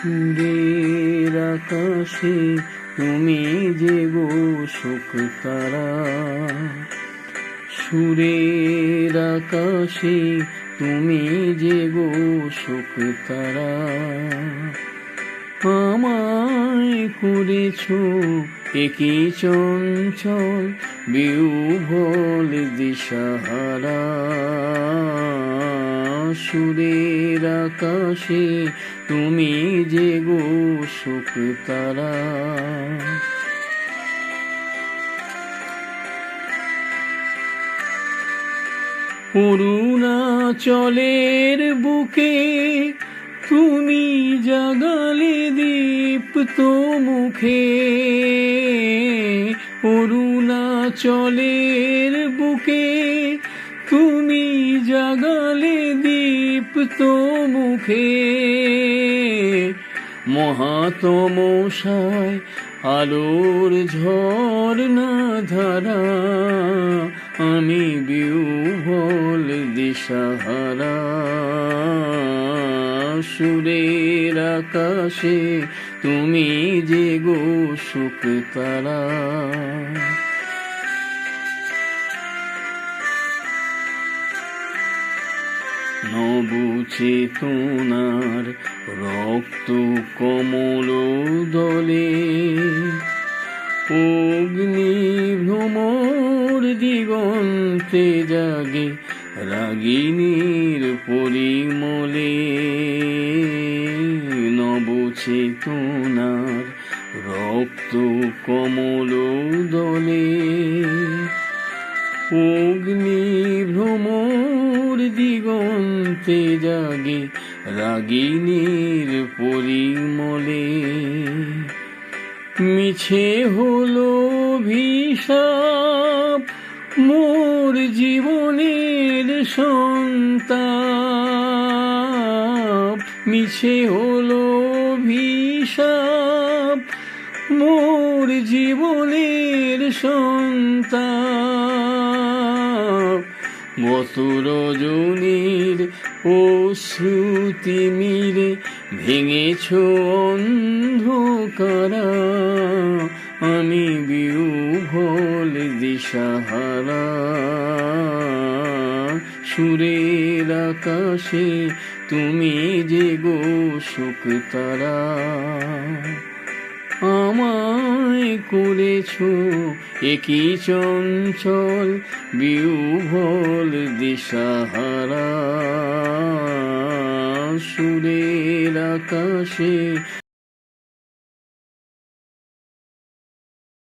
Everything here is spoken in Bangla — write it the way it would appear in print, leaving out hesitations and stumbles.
সুরের আকাশে তুমি যে গো শোক তারা, সুরের আকাশে তুমি যে গো শোক তারা। আমায় করেছ একই চঞ্চল বিহ্বল দিশাহারা, সুরের আকাশে তুমি যে গো শোক তারা। অরুণাচলের বুকে তুমি জাগালে দীপ্ত মুখে, অরুণাচলের বুকে তুমি জাগালে দীপ্ত মুখে। মহাতমসায় আলোর ঝর্ণা ধারা, আমি বিহ্বল দিশাহারা, সুরের আকাশে তুমি যে গো শোক তারা। নবচেতনার রক্ত কমল দলে, অগ্নি ভ্রমর দিগন্তে জাগে রাগিনীর পরিমলে। নবচেতনার রক্ত কমল দলে, অগ্নি ভ্রমর দিগন্তে জাগে রাগিনীর পরিমলে। মিছে হলো অভিশাপ মোর জীবনের সন্তাপ, মিছে হলো অভিশাপ মোর জীবনের সন্তাপ। গত রজনীর অশ্রুতি মিরে ভেঙেছ অন্ধকারা, আমি বিহ্বল দিশাহারা, সুরের আকাশে তুমি যে গো শোক তারা। আমায় করেছ একই চঞ্চল বিহ্বল দিশাহারা, সুরের আকাশে